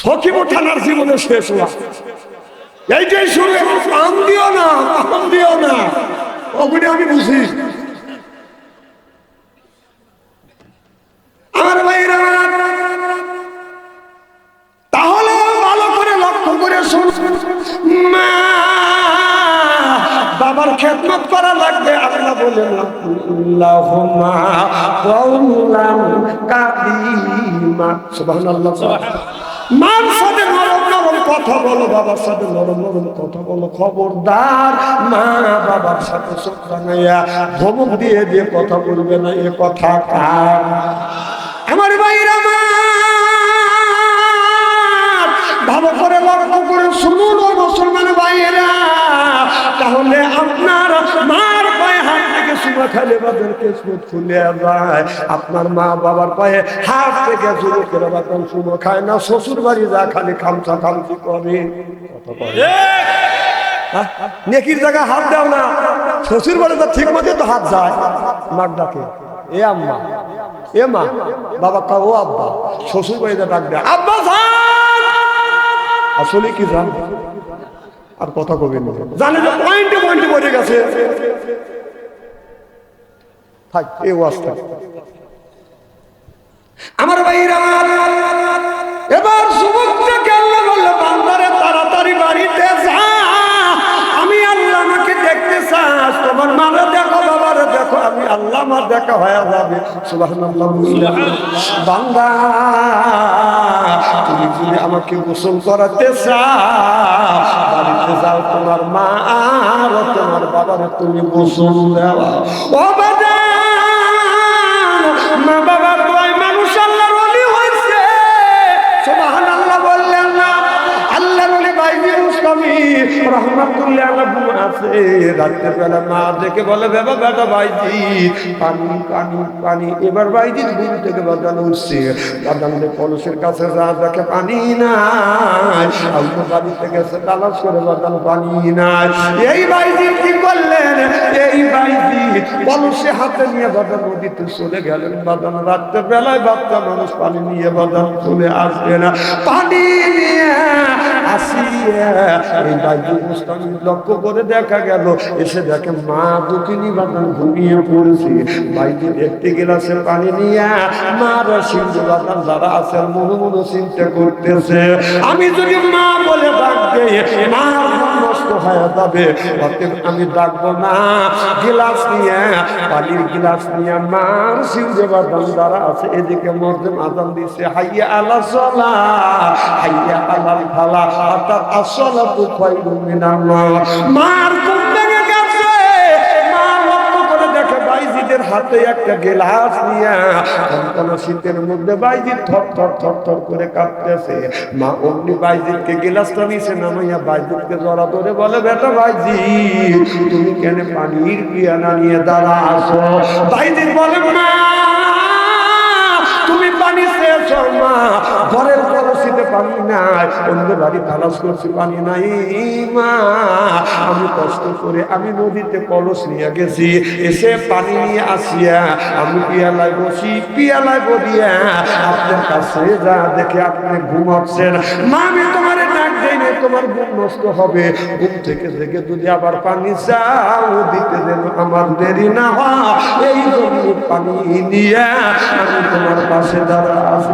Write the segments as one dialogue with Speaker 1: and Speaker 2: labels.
Speaker 1: সখীপুর থানার জীবনে শেষ হওয়া এইটাই শুনে কাম দিও না, কাম দিও না, ওগুলি আমি বুঝি। আমার ভাইরা তাহলে ভালো করে লক্ষ্য করে শুন, মা বাবার খেদমত করা লাগবে। আল্লাহ বলেন আল্লাহুম্মা কওলান কারীমা, সুবহানাল্লাহ। মার সাথে নরম নরম কথা বলো, বাবার সাথে নরম নরম কথা বলো। খবরদার মা বাবার সাথে চোখ রাঙাইয়া ধমক দিয়ে দিয়ে কথা বলবে না। এ কথা কার? আমার ভাইরা মা ভালো করে লক্ষ্য করে শুনুন ও মুসলমান ভাইয়েরা। তাহলে আপনার মার পায়ে হাত থেকে চুমা খালে বাজার কেসমত খুলে যায়। আপনার মা বাবার পায়ে হাত থেকে জোরে করে বাতান চুমা খায় না। শ্বশুর বাড়ি যা খালি খামচা খামচি করে। নেকির জায়গায় হাত দাও না, শ্বশুর বাড়ি যা ঠিক মতো তো হাত যায়। মার ডাকে এ আম্মা, এ মা, বাবা কা ও আব্বা। শ্বশুর বাড়িতে ডাক দেয় আব্বা আসলে কি জান আর কথা কবেন জানে যে পয়েন্টে পয়েন্টে পড়ে গেছে। থাক এই ওয়াজটা। আমার ভাইরা এবার যুবককে আল্লাহ বলল বান্দারে তাড়াতাড়ি বাড়িতে যা, আমি আল্লাহ আমাকে দেখতে চাস। তোমার মারে দেখো, বাবারে দেখো, আমি আল্লাহ আমার দেখা হয়ে যাবে। সুবহানাল্লাহ। বান্দা তুমি যদি আমাকে গোসল করাতে চাও বাড়িতে যাও, তোমার মা আর তোমার বাবারে তুমি গোসল দেওয়া। ও বাবা মা বাবার দোয়ায় মানুষ আল্লাহর ওলি হয়েছে। সুবহানাল্লাহ বললেন না? আল্লাহর ওলি বাইজি মুস্তামি রাহমাতুল্লাহ আলাইহি আছে। রাতের বেলা মা দেখে বলে বাবা বেটা বাইজি পানি পানি পানি। এবার বাইজি ঘুম থেকে বাজানো উঠছে, বাজানলে কলসের কাছে যা দেখে পানি নাই। আল্লাহ বাড়িতে গেছে তালাশ করে বাজান পানি নাই। এই বাইজি কি করলেন? এই বাইজি কলসে হাতে নিয়ে বাজান নদীতে চলে গেলেন। বাজান রাতের বেলায় বাচ্চা মানুষ পানি নিয়ে বাজান চলে আসবে না। পানি নিয়ে আসিয়া এই বাইজি মুস্তামি লক্ষ্য করে দেখা গেল, এসে দেখে মা দুঃখিনী বাজান ঘুমিয়ে পড়েছে। বাইজি একটি গ্লাসে পানি নিয়ে মার সিন্ধু বাজান যারা আছেন মনে মনে চিন্তা করতেছে, আমি যদি মা বলে ডাক দেই মা নষ্ট হয়ে যাবে, অতএব আমি ডাকবো না। গ্লাস নিয়ে পানির গ্লাস নিয়ে মার সিন্ধু বাজান যারা আছে এদিকে মসজিদ আযান দিছে হাইয়া আলা সালাহ হাইয়া আলাল ফালাহ অর্থাৎ আসসালাতু খায়রুম মিনান নাওম। মার ঘুম ভেঙে গেছে। মা লক্ষ্য করে দেখে বাইজিদের হাতে একটা গ্লাস নিয়ে কোন শীতের মধ্যে বাইজি থর থর থর থর করে কাঁপতেছে। মা অমনি বাইজিদকে গ্লাসটা নিচে নামাইয়া বাইজিদকে জড়া ধরে বলে বেটা বাইজি তুমি কেন পানির পিয়ালা নিয়ে দাঁড়া আসো? বাইজিদ বলে মা তুমি পানি চেয়েছ মা, ঘরের কলসিতে পানি নাই, অন্য বাড়ি তালাশ করছি পানি নাই মা। আমি কষ্ট করে আমি নদীতে কলস নিয়ে গেছি, এসে পানি নিয়ে আসিয়া আমি পিয়ালায় বসি, পিয়ালায় বলিয়া আপনার কাছে যা দেখে আপনি ঘুমাচ্ছেন। মা আমি তোমার ডাক দেই না, তোমার ঘুম নষ্ট হবে। ঘুম থেকে জেগে যদি আবার পানি চাও দিতে যেন আমার দেরি না হয়, এই জন্য পানি নিয়ে আমি তোমার পাশে দাঁড়া আছি।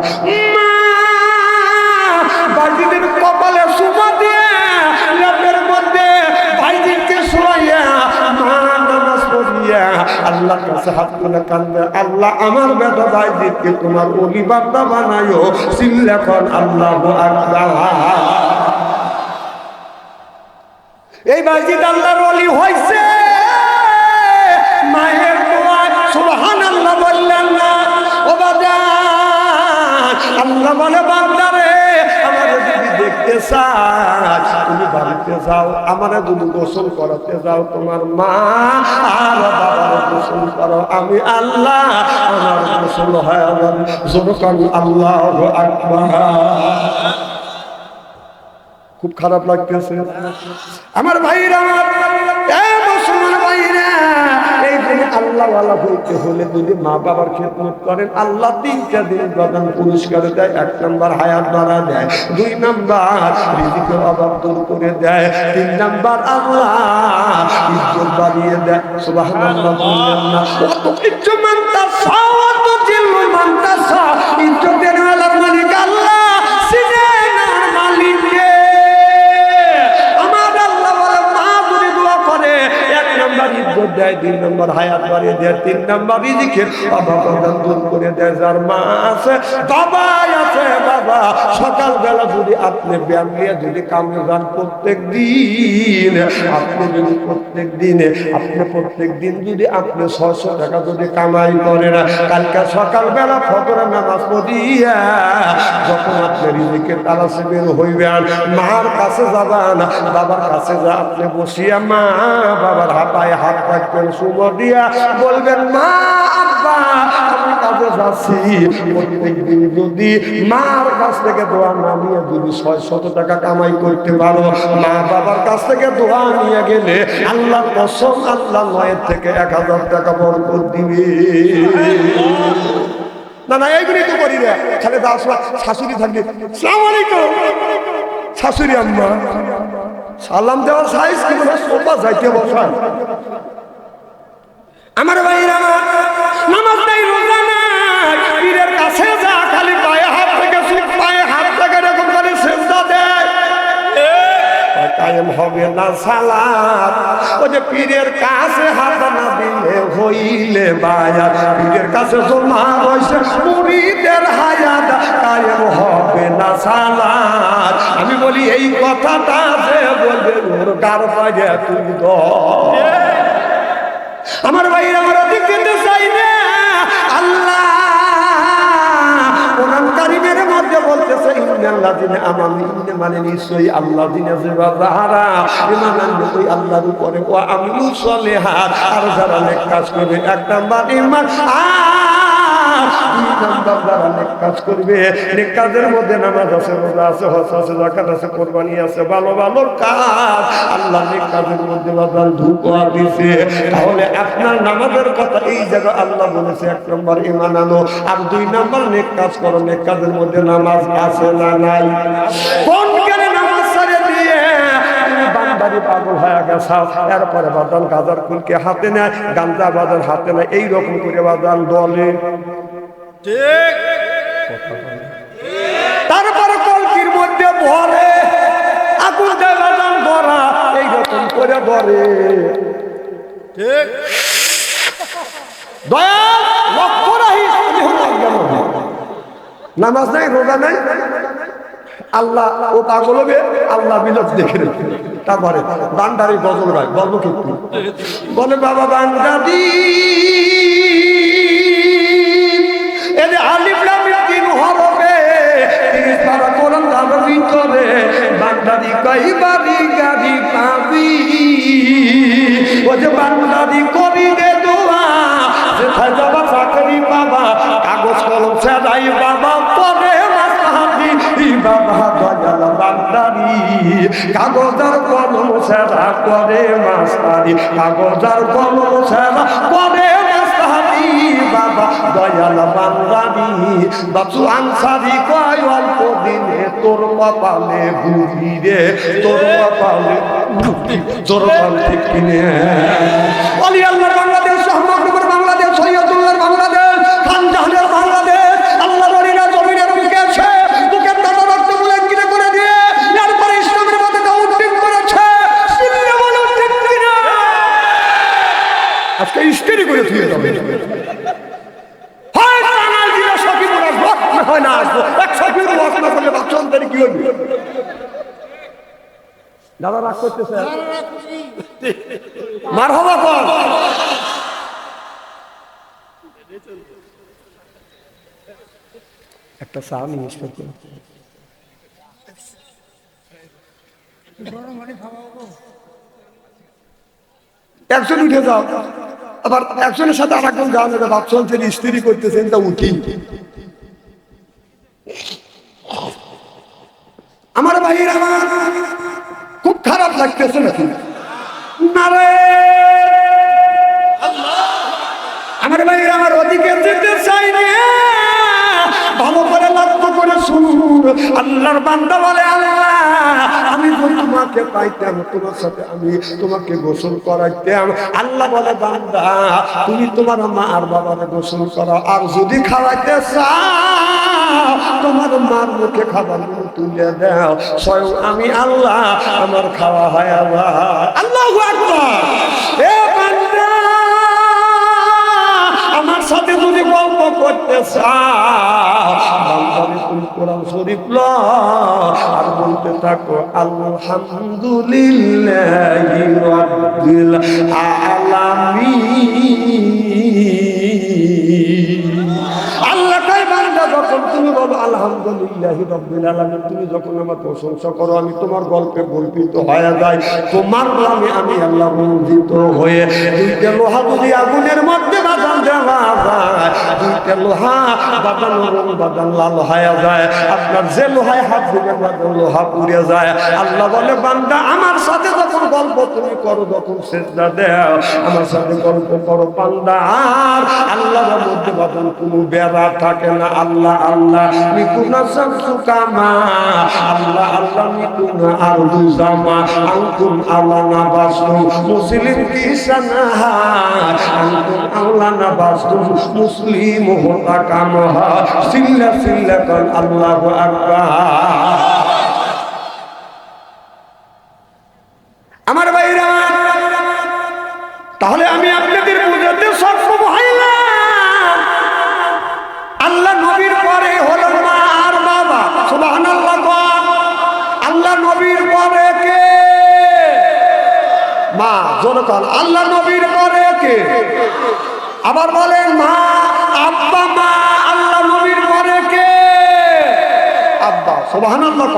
Speaker 1: বাইজিদের কপালে সুমা দিয়ে লেপের মধ্যে বাইজিদকে শোয়াইয়া মা নামাজ পড়িয়া আল্লাহর কাছে হাত তুলে কান্দে, আল্লাহ আমার বেটা বাইজিদকে তোমার ওলি বান্দা বানায়ো। চিল্লা কর আল্লাহু আকবার। এই বাইজিদ আল্লাহর ওলি হইছে মায়ের দোয়া। সুবহানাল্লাহ বললেন না? ও বাবা আল্লাহ বলে বান্দারে আমার যদি দেখতে চাস তুমি বাড়িতে যাও, আমার যদি গোসল করাতে যাও তোমার মা আর বাবার গোসল করো, আমি আল্লাহ আমার গোসল হয়ে যাবে। জোরে কান আল্লাহু আকবার। খুব খারাপ লাগতেছে আমার ভাইরা, মুসলমান ভাইরা। এই যে আপনি আল্লাহওয়ালা হইতে হলে যদি মা বাবার খেদমত করেন, আল্লাহ 3টা দিন প্রধান পুরস্কার দেয়। 1 নাম্বার হায়াত বাড়া দেয়, 2 নাম্বার রিজিকের অভাব দূর করে দেয়, 3 নাম্বার আল্লাহ ইজ্জত বাড়িয়ে দেয়। সুবহানাল্লাহ বললেন না? কত ইজ্জত মানতা সাওয়াত জিল্লু মানতা সা, ইজ্জতের আলার মালিক আল্লাহ, সিনে না মালিক কে। আমার আল্লাহ বলে মা যদি দোয়া করে 1 নাম্বার ইজ্জত দেয়, 2 নাম্বার হায়াত বাড়িয়ে দেয়, 3 নাম্বার রিজিকের অভাব দূর করে দেয়। যার মা আছে, বাবা আছে, বাবা সকালবেলা যদি আপনি ব্যায়াম নিয়ে যদি কামে যান, প্রত্যেক দিন আপনি যদি প্রত্যেক দিন যদি আপনি 600 টাকা যদি কামাই করেন, কালকে সকালবেলা ফজরের নামাজ পড়িয়া যখন আপনি রিজিকের তালাশে বের হইবেন, মার কাছে যাবেন, বাবার কাছে যা আপনি বসিয়া মা বাবার হাতায় হাত রাখবেন, সুমো দিয়া বলবেন মা আব্বা আমি কাজে যাচ্ছি। প্রত্যেকদিন যদি মার কাছ থেকে দোয়া না নিয়ে যদি 600 টাকা কামাই করতে পারো, মা বাবার কাছ থেকে দোয়া নিয়ে গেলে আল্লাহ কসম আল্লাহ 9 থেকে 1000 টাকা বরকত দিবে। না না এইগুলি তো করি না, খালি দাও শাশুড়ি থাকবে আসসালামু আলাইকুম, শাশুড়ি আম্মা সালাম দেওয়ার সাইজ কি বলে সোফা যাইতে বসায়। আমার ভাইরা আমার নামাজ নাই, রোজা নাই, পীরের কাছে যা খালি পায়ে হাত থেকে এরকম করে সেজদা দেয়, কায়েম হবে না সালাত। ওই যে পীরের কাছে হাত না দিলে হইলে বায়াত, পীরের কাছে জমা হইছে মুরিদের হায়াত, কায়েম হবে না সালাত। আমি বলি এই কথাটা যে বলবে ওর গার পায়ে তুই দাও। আমার ভাইরা আমার দিকে চাই না, আল্লাহ কোরআন কারীমের মধ্যে বলতেছে ইন্নাল্লাযিনা আমানু, ইন্না মানে নিশ্চয়ই আল্লাযিনা যারা ঈমান আনলো ওই আল্লাহর উপরে, ওয়া আমিলুস সলিহাত আর যারা নেক কাজ করবে। 1 নাম্বার ঈমান, 2 নাম্বার যারা নেক কাজ করবে। নেক কাজের মধ্যে নামাজ আছে, রোজা আছে, হজ আছে, যাকাত আছে, কুরবানি আছে, ভালো ভালো কাজ। আল্লাহ নেক কাজের মধ্যে বাজার ধোঁয়া দিয়েছে। তাহলে আপনার নামাজের কথা এই জায়গা আল্লাহ বলেছে 1 নাম্বার ঈমান আনো, আর 2 নাম্বার নেক কাজ করো। নেক কাজের মধ্যে নামাজ আছে না নাই? কোন কারণে নামাজ ছেড়ে দিয়ে বান্দারি পাগল হয়ে গেছে, এরপরে বাদান গাজার ফুলকে হাতে নেয়, গাঞ্জা বাজার হাতে নেয়, এইরকম করে বাদান দলে ঠিক। তারপরে কলকির মধ্যে ভরে আগুন দেয় বাদান ভরা, এইরকম করে ভরে ঠিক। দয়া লক্ষ্য রাখিস, নামাজ নাই, রোজা নাই, আল্লাহ ও পাগল হবে, আল্লাহ বিলত দেখে রেখে। তারপরে বান্দারি গজল গায়, গল্প কিন্তু বলে বাবা বান্দাদি এদের আলিফ লাম মিম তিন হরফে 30 পারা কোরআন ধারার ভিতরে বান্দারি কইবারি গাড়ি পাবি। ও যে বান্দারি করি দে দোয়া, যেথায় যাবা চাকরি পাবা, কাগজ কলম ছেদাই বাবা পরে মাসাহাবি বাবা দয়াল বান্দারি, কাগজার কলম ছেদা করে মাস্তারি, কাগজার কলম ছেদা করে মাস্তারি বাবা দয়াল বান্দারি। বাপসু আনসারি কয় অল্প দিনে তোর কপালে বুঝি রে, তোর কপালে বুঝি, তোর কপাল ঠিক কিনে। অলি আল্লাহ বাংলাদেশ, রহমতপুর বাংলাদেশ, সৈয়দুল্লাহর বাংলাদেশ, খানজাহানের বাংলাদেশ, আল্লাহ বলিরা জমিনের বুকে আছে, বুকের দাদা রক্ত বলে কিনে করে দিয়ে এরপরে ইসলামের মধ্যে উদ্দিন করেছে। আজকে ইস্তেরি করে থুয়ে যাবে, হয় টানাল দিয়ে সকিবুল আসবো, হয় না আসবো। 100 কিলো ওয়াজ না করলে বাচ্চা অন্তরে কি হবে? দাদা রাগ করতেছে, মারহাবা কর। একটা চা নিয়ে এসে একজন উঠে যাও, আবার একজনের সাথে আর একজন যাওয়া যাবে, বাচ্চা স্ত্রী করতেছেন তা উঠি। আমার ভাইয়ের আমার খুব খারাপ লাগতেছে নাকি? নারে আল্লাহ আমার ভাইরা আমার ওদিকে যেতে চাই না, ভালো করে লক্ষ্য করে শুনুন। আল্লাহর বান্দা বলে, আল্লাহ আমি তো তোমাকে পাইতাম, তোমার সাথে আমি তোমাকে গোসল করাইতাম। আল্লাহ বলে, বান্দা তুমি তোমার মা আর বাবার গোসল করাও, আর যদি খাওয়াইতে চাও তোমার মার মুখে খাবার তুলে দাও, স্বয়ং আমি আল্লাহ আমার খাওয়া হয়। আল্লাহু আকবার। এ বান্দা আমার সাথে যদি গল্প করতে চাও, বান্দারে তুমি কোরআন শরীফ লও আর বলতে থাকো, আলহামদুলিল্লাহি রাব্বিল আলামিন। আল্লাহ কয়, বান্দা যখন তুমি বলো আলহামদুলিল্লাহি রাব্বিল আলামিন, তুমি যখন আমার প্রশংসা করো, আমি তোমার গল্পে গল্পিত হয়ে যাই, তোমার নামে আমি আল্লাহ রঞ্জিত হয়ে। দুইটা লোহা যদি আগুনের মধ্যে বাদান দেওয়া যায়, দুইটা লোহা বাদান রং বাদান লাল হয়ে যায়, আপনার যে লোহায় হাত দিবেন বাদান লোহা পুড়ে যায়। আল্লাহ বলে, বান্দা আমার সাথে যখন গল্প তুমি করো, যখন সেজদা দাও, আমার সাথে গল্প করো বান্দা, আর আল্লাহর মধ্যে বাদান কোনো বেড়া থাকে না। আল্লাহ আল্লাহ মিকুনা সামসুকামা, আল্লাহ আল্লাহ মিকুনা আরদু জামা, আনতুম আলানা বাসু মুসলিম কিসানা, আনতুম আলানা বাসু মুসলিম হোতা কামহা, সিল্লা সিল্লা কাল আল্লাহু আকবার। আমার ভাইরা, তাহলে আমি আপনাদের বুঝাতে সক্ষম হইলাম, আল্লাহ নবীর পরে হলো মা আর বাবা। সুবহানাল্লাহ। আল্লাহ নবীর পরে কে? মা। জোরে বল, আল্লাহ নবীর পরে কে? আবার বলেন মা, আব্বা। মা আল্লাহ নবীর পরে কে? আব্বা। সুবহানাল্লাহ।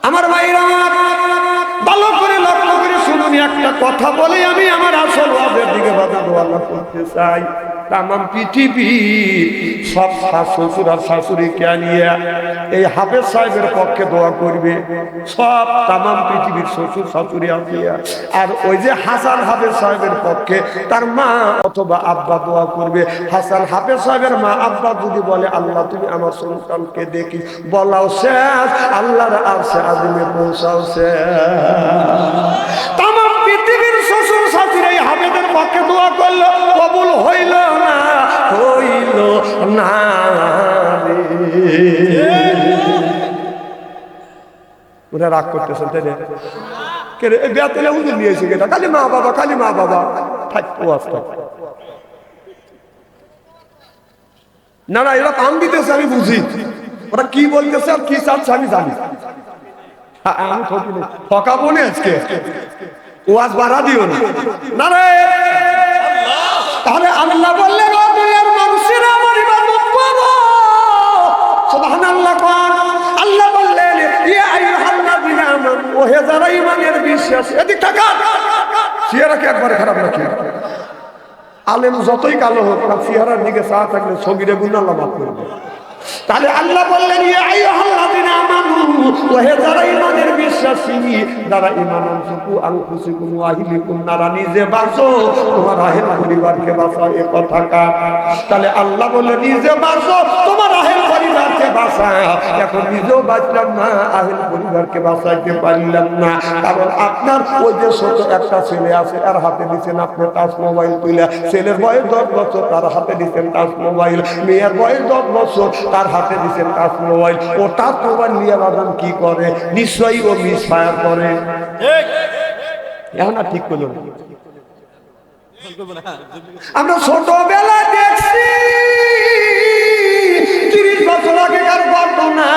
Speaker 1: আমার ভাইরা ভালো করে লক্ষ্য করে শুনুন, একটা কথা বলে আমি আমার আসল ওয়াজের দিকে বাধা দেওয়া করতে চাই। তাম পৃথিবীর সব শ্বশুর আর শাশুড়িকে নিয়ে এই হাফেজ সাহেবের পক্ষে দোয়া করবে, সব তাম পৃথিবীর শ্বশুর শাশুড়ি আছে। আর ওই যে হাসান হাফেজ সাহেবের পক্ষে তার মা অথবা আব্বা দোয়া করবে। হাসান হাফেজ সাহেবের মা আব্বা যদি বলে, আল্লাহ তুমি আমার সন্তানকে দেখি, বলাও শেষ, আল্লাহর আরশে আযিমে পৌঁছাও শেষ। তাম পৃথিবীর শ্বশুর শাশুড়ি এই হাফেজের পক্ষে দোয়া করলো, কবুল হইল না, হইল না রে। ওরা রাগ করতেছেন তাই না? কে রে বেয়াতলে হুজুর নিয়েছে কেটা? খালি মা বাবা, খালি মা বাবা। থাকবো আস্তে না না, এরা কাম দিতেছে আমি বুঝি, ওরা কি বলতেছে আর কি চাচ্ছে আমি জানি। আমি ঠকাবো না আজকে, ওয়াজ বাড়া দিও না। না রে, তাহলে আল্লাহ বললেন, ও দুনিয়ার মানুষেরা আমার ইবাদত করো। সুবহানাল্লাহ। আল্লাহ বললেন, ইয়া আইয়ুহাল্লাযীনা আমানু, ও হে যারা ঈমানের বিশ্বাস। এদিক তাকান, চেহারা কি একবারে খারাপ নাকি? আলেম যতই কালো হোক, তার চেহারার দিকে চাওয়া থাকলে সগীরে গুনাহ আল্লাহ মাফ করবে। তাহলে আল্লাহ বললেন, ইয়া আইয়ুহাল্লাযীনা আমানু, ও হে যারা ঈমানের বিশ্বাসী, যারা ঈমান আনছো, আনফুসিকুম ওয়া আহলিকুম নারা, নিজে বাঁচো, তোমার আহেল পরিবারকে বাঁচাও। এ কথা কার? তাহলে আল্লাহ বললেন, নিজে বাঁচো, তোমার আহেল পরিবারকে বাঁচাও। এখন নিজেও বাঁচলাম না, আহেল পরিবারকে বাঁচাইতে পারলাম না, কারণ আপনার ওই যে ছোট একটা ছেলে আছে, এর হাতে দিচ্ছেন আপনি টাচ মোবাইল তুলে। ছেলের বয়স 10 বছর, তার হাতে দিচ্ছেন টাচ মোবাইল। মেয়ের বয়স 10 বছর, তার হাতে দিচ্ছেন টাচ মোবাইল। ও টাচ মোবাইল নিয়ে বাদাম কি করে? নিশ্চয়ই ও মিসফায়ার করে। এখন আর ঠিক করল না। আমরা ছোটবেলায় দেখছি 30 বছর আগেকার ঘটনা।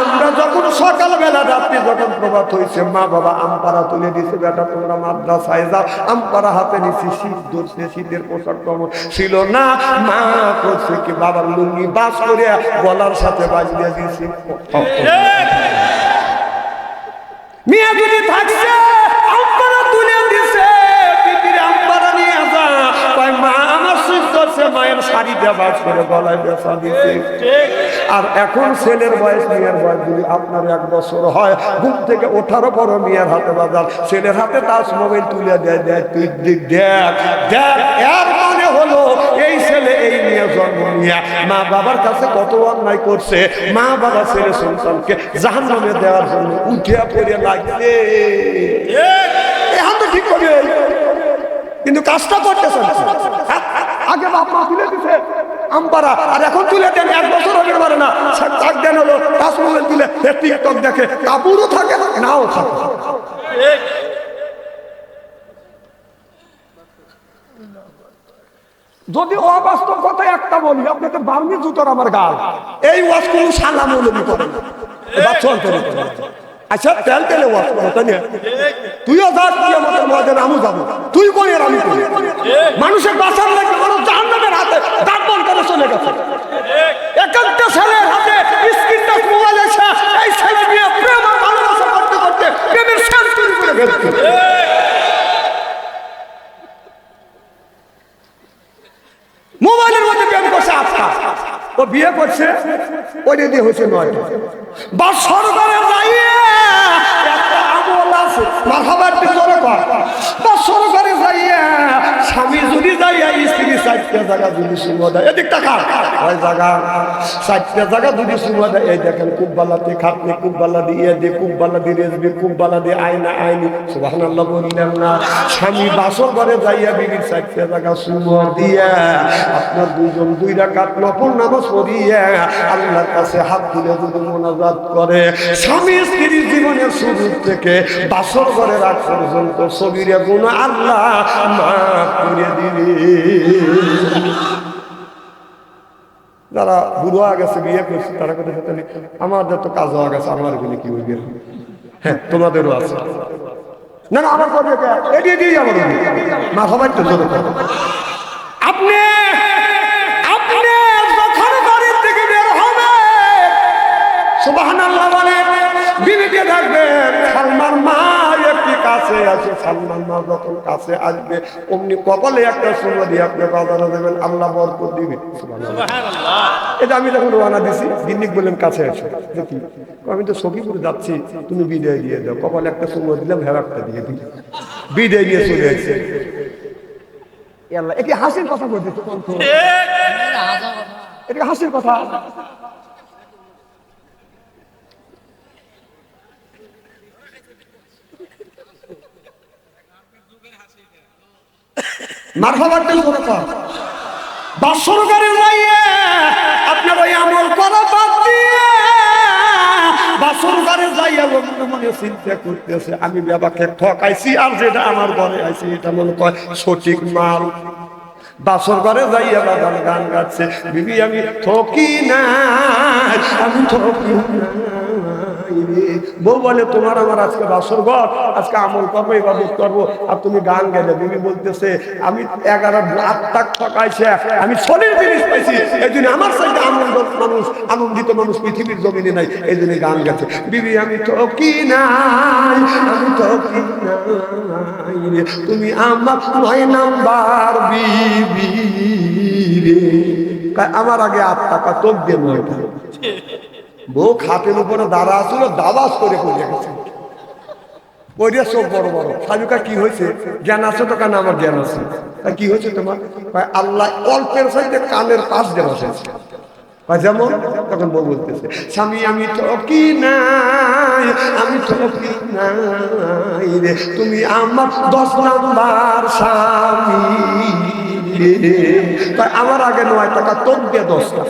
Speaker 1: আমরা যখন সকালবেলা রাত্রে যখন প্রভাত হয়েছে, মা বাবা আমপাড়া তুলে দিয়েছে, বেটা তোমরা মাদ্রাসায় যাও। আমপাড়া হাতে নিচ্ছি, শীত ধরছে, শীতের পোশাক কমন ছিল না। মা করছে কি, বাবার লুঙ্গি বাস করে গলার সাথে বাজিয়ে দিয়েছি। মিয়া যদি থাকছে, আমপাড়া তুলে দিছে, পিপির আমপাড়া নিয়ে যা। মা আমার শীত ধরছে, মায়ের শাড়িটা বাস করে গলায় বেচা দিচ্ছে। আর এখন ছেলের বয়স, মেয়ের বয়স যদি আপনার 1 বছর হয়, ঘুম থেকে ওঠার পরও মেয়ের হাতে বাজার, ছেলের হাতে টাচ মোবাইল তুলে দেয়। তুই দেখ দেখ, এর মানে হলো নিয়ে মা বাবার কাছে কত অন্যায় করছে, মা বাবা ছেলে সন্তানকে জাহান্নামে দেওয়ার জন্য উঠিয়া পড়ে লাগছে। এখন তো ঠিক হবে, কিন্তু কাজটা করতেছে না। আগে বাপ মা তুলে দিছে আমপারা, আর এখন তুলে দেন 1 বছর হতে পারে না, চাক দেন হলো তাজমহল তুলে টিকটক দেখে, কাপড়ও থাকে নাও থাকে। যদি অবাস্তব কথা একটা বলি, আপনাকে বার্মি জুতোর আমার গাল, এই ওয়াজ কোন সালা মৌলবি করে না, বাচ্চল করে। আচ্ছা তেল তেলে ওয়াজ করো, তাই না? তুইও যা, কিয়ামতের ময়দানে আমিও যাবো, তুই কোন এর আমি কোন। মানুষের বাঁচার লাগবে, মানুষ জাহান্নামের হাতে দাঁত বন্ধ করে চলে গেছে। একটা ছেলের হাতে স্ক্রিন টাচ মোবাইল এসে এই ছেলে নিয়ে প্রেম আর ভালোবাসা করতে করতে প্রেমের শেষ করে ফেলছে। মোবাইলের মধ্যে প্রেম করছে আজকা, ও বিয়ে করছে, ওই দিয়ে হয়েছে 9টা। বা সরকারের যাইয়ে একটা আমল আছে, মাথাবার পিছনে কর, বা সরকারে যাইয়া স্বামী যদি যাইয়া স্ত্রী 4টা জায়গা যদি সুমা দেয়, এদিক টাকা ওই জায়গা 4টা জায়গা যদি সুমা দেয়, এই দেখেন কুব্বালাতে খাটনি, কুব্বালা দিয়ে দিয়ে কুব্বালা দিয়ে রেজবি, কুব্বালা দিয়ে আয়না আইনি, সুবহানাল্লাহ বললেন না। স্বামী বাসর ঘরে যাইয়া বিবির 4টা জায়গা সুমা দিয়া আপনার 2 রাকাত নফল নামাজ পড়িয়া আল্লাহর কাছে হাত তুলে যদি মোনাজাত করে, স্বামী স্ত্রীর জীবনের শুরু থেকে বাসর ঘরে রাখ পর্যন্ত সগীরা গুনাহ আল্লাহ মাফ করে দিবে। যারা বুড়ো হয়ে গেছে, বিয়ে করছে, তারা কথা আমাদের তো কাজ হয়ে গেছে, আমার এগুলি কি হইবে? হ্যাঁ, তোমাদেরও আছে না? না, আমার করবে এগিয়ে দিয়ে যাবো মাথা বাড়তে জোরে। আপনি যখন বাড়ির থেকে বের হবে সুবহানাল্লাহ বলে, বিবিকে দেখবেন সালমান মা একটি কাছে আছে, সালমান মা যখন কাছে আসবে অমনি কপালে একটা সুমা দিয়ে আপনি বাজারে দেবেন, আল্লাহ বরকত দিবে। সুবহানাল্লাহ। এটা আমি যখন রওনা দিছি, দিন্নিক বললেন কাছে আসো, দেখি আমি তো সখীপুরে যাচ্ছি, তুমি বিদায় দিয়ে দাও, কপালে একটা সুমা দিলাম, ভেড়াটা দিয়ে দিই, বিদায় দিয়ে চলে আসছে। এটি হাসির কথা বলতে, এটা হাসির কথা। মারহাবাতে সরকার বাসর ঘরে যাইয়ে আপনার ওই আমল করা বাদ দিয়ে বাসর ঘরে যাইয়া মনে চিন্তা করতেছে, আমি বাবাকে ঠকাইছি, আর যেটা আমার ঘরে আইছে এটা মনে কয় সঠিক মাল। বাসর ঘরে যাইয়া বাবা গান গাচ্ছে, বিবি আমি ঠকি না, আমি ঠকি না। বউ বলে তোমার আমার আজকে বাসর ঘর, আজকে আমল করবো, ইবাদত করবো, আর তুমি গান গেলে। বিবি বলতেছে আমি 11 লাখ ঠকাইছে, আমি সোনার জিনিস পাইছি, এই জন্য আমার সাথে আনন্দিত মানুষ পৃথিবীর জমিনে নাই, এই জন্য গান গেছে। বিবি আমি ঠকি নাই, আমি ঠকি নাই রে, তুমি আমার 9 নাম্বার বিবি রে। আমার আগে 8 টাকা তোক দিয়ে 9টা। বউ খাটের উপরে দাঁড়া আসছিল, দাবাস করে পড়ে গেছে, পড়ে চোখ বড় বড়। সাজুকা কি হয়েছে? জ্ঞান আছে তো? কেন আমার জ্ঞান আছে। কি হয়েছে তোমার? আল্লাহ অল্পের সাথে কানের পাশ দিয়ে বসেছে। যেমন তখন বউ বলতেছে, স্বামী আমি ঠকি নাই, আমি ঠকি নাই রে, তুমি আমার 10 নাম্বার স্বামী রে। আমার আগে 9 টাকা তোক দিয়ে 10টা।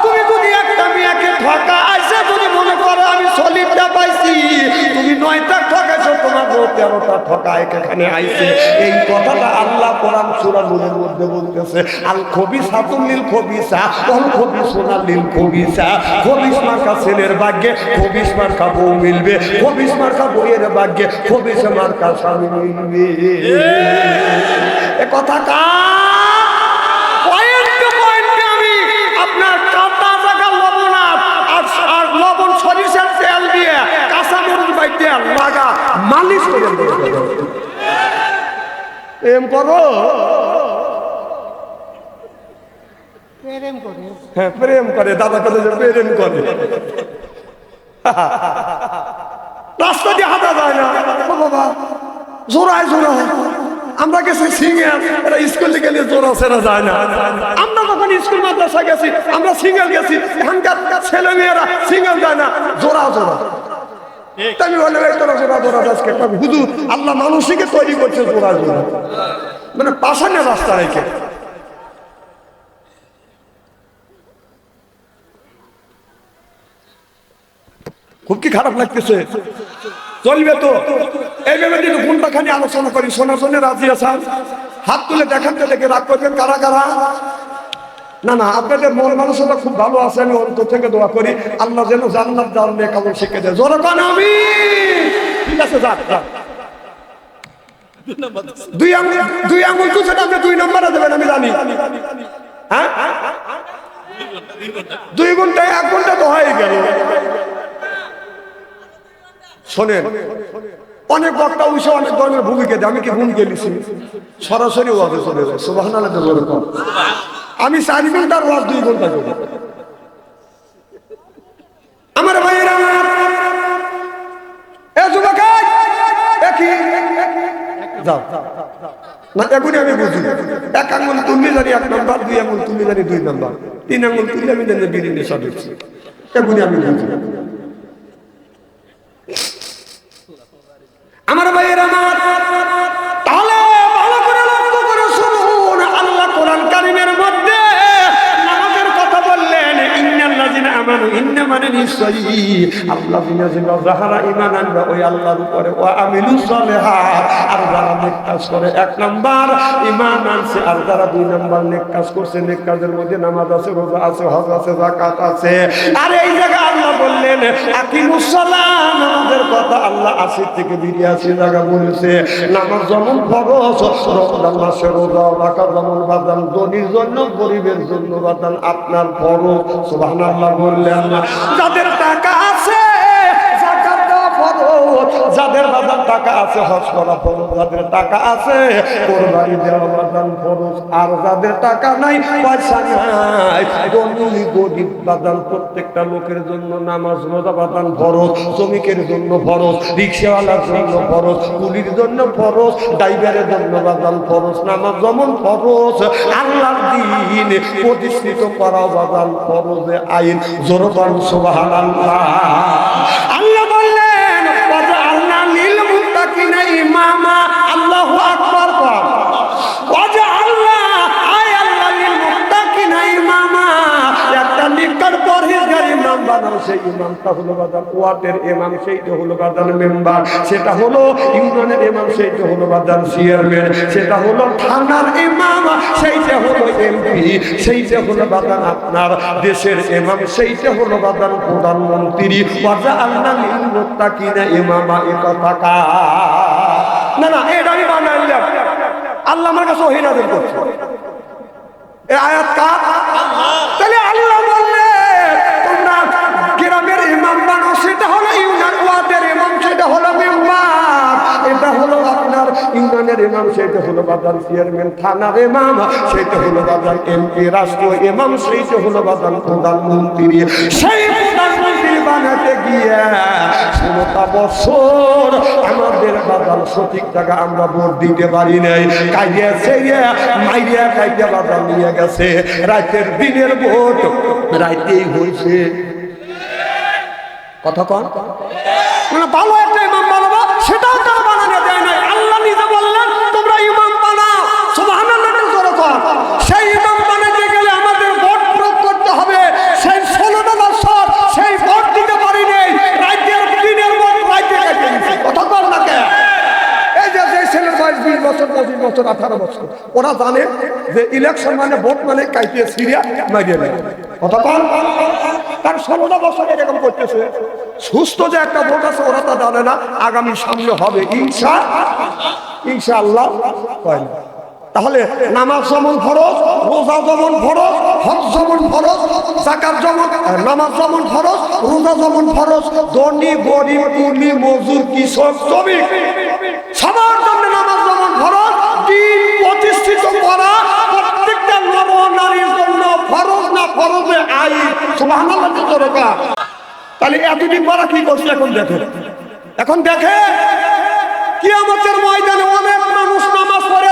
Speaker 1: তুমি যদি একটা মেয়েকে ঠকা আইসে যদি মনে করো আমি সলিপটা পাইছি, তুমি 9টা ঠকাইছো, তোমার বউ 13টা ঠকায় এখানে আইছে। এই কথাটা আল্লাহ কোরআন সূরা নূরের মধ্যে বলতেছে, আল খবিসাতুল লিল খবিসা ওয়াল খবিসুনা লিল খবিসা। খবিস মার্কা ছেলের ভাগ্যে খবিস মার্কা বউ মিলবে, খবিস মার্কা বউয়ের ভাগ্যে খবিস মার্কা স্বামী মিলবে। এ কথা কা মালিশ করে প্রেম করো। হ্যাঁ, প্রেম করে, দাদা কথা প্রেম করে। রাস্তা দিয়ে হাঁটা যায় না বাবা, জোড়ায় জোড়ায় আমরা গেছি সিঙ্গেল, এরা স্কুলে গেলে জোড়া ছেড়া যায় না। আমরা যখন স্কুল মাদ্রাসা গেছি আমরা সিঙ্গেল গেছি, এখানকার ছেলে মেয়েরা সিঙ্গেল যায় না, জোড়া জোড়া। আমি বললাম এই তোরা জোড়া জোড়া আজকে হুজুর আল্লাহ মানুষকে তৈরি করছে জোড়া জোড়া, মানে পাশানের রাস্তা রেখে। খুব কি খারাপ লাগতেছে? চলবে তো এইভাবে যদি ঘন্টাখানি আলোচনা করি, শোনার জন্য রাজি আছেন? হাত তুলে দেখান তো, দেখে রাগ করবেন কারা কারা। না না, আপনাদের মন মানসিকতা খুব ভালো আছে, আমি অন্তর থেকে দোয়া করি আল্লাহ যেন জান্নাত দেওয়ার নেক আমল শিখে দেয়। জোরে কোন আমিন। ঠিক আছে, যাক যাক। দুই আঙুল তো সেটা আপনি 2 নম্বরে দেবেন, আমি জানি। হ্যাঁ 2 ঘন্টা 1 ঘন্টা তো হয়ে গেল। শোনেন, অনেক বক্তা উঠে অনেক ধরনের ভূমিকা দেয়, আমি কি ভূমিকা নিছি? সরাসরি ওয়াজে চলে যায়। সুবহানাল্লাহ বলে কম। আমি 4 ঘন্টার ওয়াজ 2 ঘন্টা করি। আমার ভাইয়েরা, এ যুবক দেখি যাও না, এগুলি আমি বুঝি। 1 আঙুল তুললে জানি 1 নম্বর, 2 আঙুল তুললে জানি 2 নম্বর, 3 আঙুল তুললে আমি জানি বিড়ি নেশা দিচ্ছি। এগুলি আমি বুঝি। আমার ভাইয়ের আমার, তাহলে ভালো করে লক্ষ্য করে শুনুন, আল্লাহ কোরআন কারীমের মধ্যে নামাজের কথা বললেন। ইন্নাল্লাযিনা আমানু, ইন্না মানে নিশ্চয়ই, আল্লাযিনা যাহারা ঈমান আনবে ওই আল্লাহর উপরে, ওয়া আমিলুস সালিহাত, আর যারা নেক কাজ করে। 1 নাম্বার ঈমান আনছে, আর যারা 2 নাম্বার নেক কাজ করছে। নেক কাজের মধ্যে নামাজ আছে, রোজা আছে, হজ আছে, যাকাত আছে। আর এই জায়গা আল্লাহ বললেন আকিমুস সালাত, নামাজের কথা আল্লাহ 80 থেকে 82 জায়গা বলেছে। নামাজ যেমন ফরজ, রমজান মাসে রোজা রাখা যেমন বাদান, ধনীর জন্য গরিবের জন্য বাদান আপনার ফরজ। সুবহানাল্লাহ বললেন না? যাদের টাকা আছে যাকাত দেওয়া ফরজ, যাদের বাজার টাকা আছে হজ করা ফরজ, যাদের টাকা আছে কোরবানি দেওয়া বাদান ফরজ। আর যাদের টাকা নাই, পয়সা নাই, ধনী গরিব বাদান প্রত্যেকটা লোকের জন্য নামাজ রোজা বাদান ফরজ। শ্রমিকের জন্য ফরজ, রিকশাওয়ালার জন্য ফরজ, কুলির জন্য ফরজ, ড্রাইভারের জন্য বাদান ফরজ। নামাজ যেমন ফরজ, আল্লাহর দ্বীন প্রতিষ্ঠিত করা বাদান ফরজে আইন। জোরে বলুন সুবহানাল্লাহ। আল্লাহ বললেন ওয়াজআলনা লিল মুত্তাকিনা ইমামা। আল্লাহু আকবার। ওয়াজআলনা আয় আল্লাহ লিল মুত্তাকিনা ইমামা, একটা নিকট পরহেজগার ইমাম বানাও। সেই ইমামটা হলো বাদান ওয়ার্ডের ইমাম, সেইটা হলো বাদান মেম্বার, সেটা হলো ইউনিয়নের ইমাম, সেইটা হলো বাদান চেয়ারম্যান, সেটা হলো থানার ইমাম, সেইটা হলো এমপি, সেইটা হলো বাদান আপনার দেশের ইমাম, সেইটা হলো বাদান প্রধানমন্ত্রী। ওয়াজআলনা লিল মুত্তাকিনা ইমামা, এ কথা কা না না, এটা আমি বানাইলাম, আল্লাহ আমার কাছে ওহী নাযিল করছে। এই আয়াত কার? তাহলে আল্লাহ বললেন তোমরা গ্রামের ইমাম বানাও, সেটা হলো ইউনিয়ন ওয়ার্ডের ইমাম, সেটা হলো মেম্বার, এটা হলো আপনার ইউনিয়নের ইমাম, সেটা হলো বাদান চেয়ারম্যান, থানার ইমাম, সেটা হলো বাদান এমপি, রাষ্ট্র ইমাম, সেইটা হলো বাদান প্রধানমন্ত্রী। সেই প্রধানমন্ত্রী বানাতে গিয়ে 16টা বছর আমাদের বাদান সঠিক টাকা আমরা ভোট দিতে পারি নাই। কাইয়েছে মাইয়া কাইয়া বাদান নিয়ে গেছে। রাতের দিনের ভোট রাতেই হয়েছে। কথা কন মানে ভালো একটা ইমাম বানাবো, সেটাও তারা বানানো যায় নাই। আল্লাহ নিজে বললেন তোমরা ইমাম বানাও। সুবহানাল্লাহ জোরে কর। সেই ইমাম বানাতে গেলে আমাদের ভোট প্রয়োগ করতে হবে। সেই 16টা বছর সেই ভোট দিতে পারি নাই। রাতের দিনের ভোট রাতে কাটে দিয়েছে। কথা কর না কে? এই যে ছেলের বয়স 20 বছর, 25 বছর, 18 বছর, ওরা জানে যে ইলেকশন মানে ভোট মানে কাইতে সিরিয়া মারিয়ে নেয়। কথা কন। তার 16টা বছর এরকম করতেছে। সুস্থ যে একটা ভোট আছে ওরা তা জানে না, আগামী সামনে হবে ইনশাআল্লাহ। তাহলে নামাজ যেমন ফরজ, রোজা যেমন ফরজ, হজ যেমন ফরজ, যাকাত যেমন, নামাজ যেমন ফরজ, রোজা যেমন ফরজ, ধনী গরিব কুলি মজুর কৃষক শ্রমিক সবার জন্য নামাজ যেমন ফরজ, দ্বীন প্রতিষ্ঠিত করা প্রত্যেকটা নর নারীর জন্য ফরজ, না ফরজে আইন। সুবহানাল্লাহ জোরে বল। তাহলে এতদিন পরে কি করছে এখন দেখে কিয়ামতের ময়দানে অনেক মানুষ নামাজ পড়ে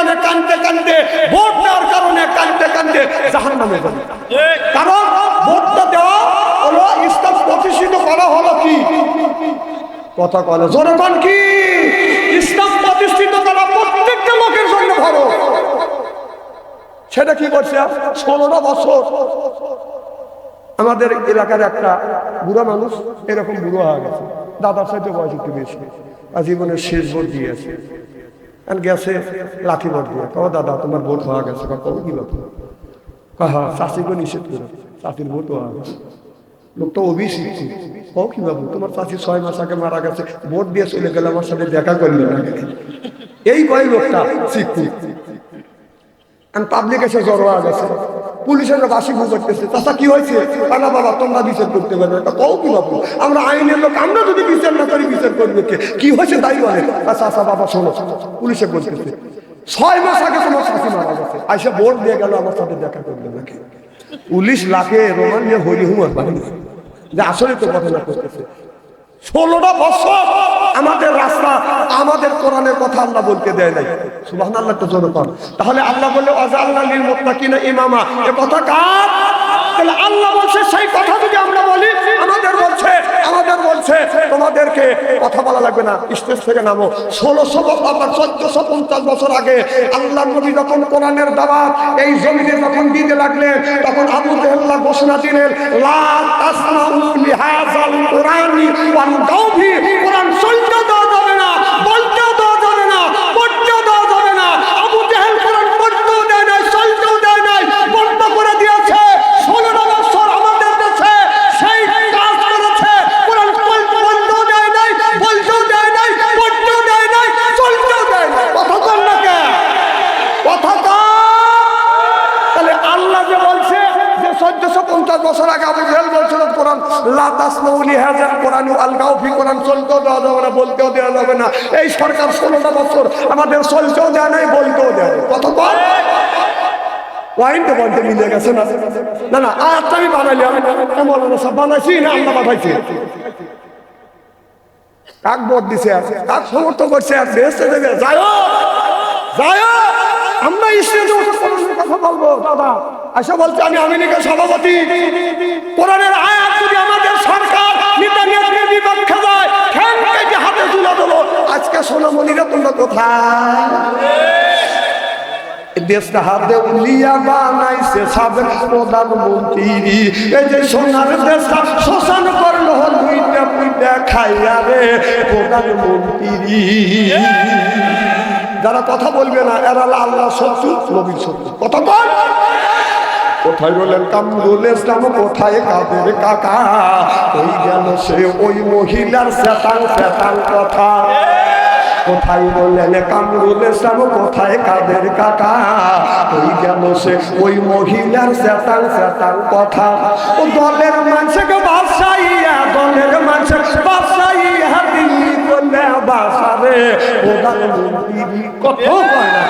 Speaker 1: ময়দানে কাঁদতে কাঁদতে, ভোট দেওয়ার কারণে কাঁদতে কাঁদতে জাহান্নামে যাবে। কারণ ভোটটা দেওয়া হলো, ইসলাম প্রতিষ্ঠিত করা হলো কি কথা বলে জনগণ, কি ইসলাম প্রতিষ্ঠিত করা প্রত্যেকটা লোকের জন্য ভালো। সেটা কি করছে 16টা বছর। আমাদের এলাকার একটা বুড়া মানুষ এরকম বুড়ো হয়ে গেছে, দাদার সাথে বয়স একটু বেশি, আর জীবনের শেষ ভোট দিয়েছে, গেছে লাঠি ভোট দিয়ে। কো দাদা তোমার ভোট হওয়া গেছে। কবে কি ব্যাপার? হ্যাঁ, চাষিকে নিষেধ করে, চাষির ভোট হওয়া গেছে। লোকটা অভিষিক্ত। কও কি বাবু, তোমার চাষি 6 মাস আগে মারা গেছে, ভোট দিয়ে চলে গেলে, আমার সাথে দেখা করলো না। এই কয় লোকটা শিক্ষিত। পাবলিক এসে জড়ো হয়ে গেছে, পুলিশের বাসি করতেছে। চাষা কি হয়েছে? না বাবা তোমরা বিচার করতে পারবে। কও কি বাবু, আমরা আইনের লোক, আমরা যদি বিচার না করি বিচার করবে কে? কি হয়েছে তাই বলে। চাষা বাবা শোনো, পুলিশে বলতেছে 6 মাস আগে তোমার চাষি মারা গেছে, আইসা ভোট দিয়ে গেল, আমার সাথে দেখা করবে নাকি? পুলিশ লাখে রোমান নিয়ে হরিহুমার পারে না যে আসলে তো ঘটনা করতেছে। 16টা বছর আমাদের রাস্তা, আমাদের কোরআনের কথা আল্লাহ বলতে দেয় নাই। সুবহানাল্লাহ তো জোরে কর। তাহলে আল্লাহ বলে ওয়াজআলনা লিল মুত্তাকিনা ইমামা, এ কথা কার? তাহলে আল্লাহ বলছে সেই কথা যদি আমরা বলি, আমাদের বলছে তোমাদেরকে কথা বলা লাগবে না, স্টেজ থেকে নামো। 1450 বছর আগে আল্লাহ নবী যখন কোরআনের দাওয়াত এই জমিনে যখন দিতে লাগলেন, তখন আবু জেহেল ঘোষণা দিলেন, লা তাসমাউ লিহাযাল কুরআনি ওয়ালগাউ ফি, কোরআন চলতে দেওয়া যাবে না, বলতে দেওয়া যাবে না, পড়তে দেওয়া যাবে না। আবু জেহেল কোরআন পড়তেও দেয় নাই, চলতেও দেয় নাই, বন্ধ করে দিয়েছে। 16টা বছর আমাদের দেশে সেই কাজ করেছে। কোরআন বলতেও দেয় নাই, বলতেও দেয় নাই, পড়তেও দেয় নাই, চলতেও দেয় নাই। কথা কর না কে? কথা কর। তাহলে আল্লাহ যে বলছে যে 1450 বছর আগে আবু জেহেল বলছিল কোরআন লা তাসমাউ লিহাযাল কুরআনি ওয়ালগাউ ফি, কোরআন চলতেও দেওয়া যাবে না, বলতেও দেওয়া যাবে না। এই সরকার 16টা বছর আমাদের চলতেও দেয় নাই, বলতেও দেয় নাই। কত কর পয়েন্টে পয়েন্টে মিলে গেছে না? না না, আজটা আমি বানাইলি, আমি মৌলানা সাহেব বানাইছি না আল্লাহ বানাইছে? কাক ভোট দিছে, কাক সমর্থন করছে, দেশে দেবে যায় যায়। আমরা স্টেজে কথা বলবো দাদা আশা বলছে আমি আমেরিকার সভাপতি, কোরআনের আয়াত যদি আমাদের সরকার নেতানিয়াহুর বিপক্ষে যায়, ঠ্যাং কেটে হাতে তুলে দেবো। আজকে সোনামণিরা তোমরা কোথায়? দেশটা হাতে উলিয়া বানাইছে সাবেক প্রধানমন্ত্রী। এই যে সোনার দেশটা শোষণ করলো দুইটা পুইটা খাইয়া রে প্রধানমন্ত্রী। যারা কথা বলবে না এরা আল্লাহ শত্রু, নবীর শত্রু। কথা বল। কোথায় বলেন কামরুল ইসলাম, কোথায় কাদের কাকা? ওই গেল সে ওই মহিলার শতাং শতাং কথা। কোথায় বললেন কামরুল ইসলাম, কোথায় কাদের কাকা? ওই গেল সে ওই মহিলার শতাং শতাং কথা। ও দলের মানুষকে বাসাইয়া, দলের মানুষের বাসাইয়া দিল্লি করলে বাসারে প্রধানমন্ত্রী। কত কয় না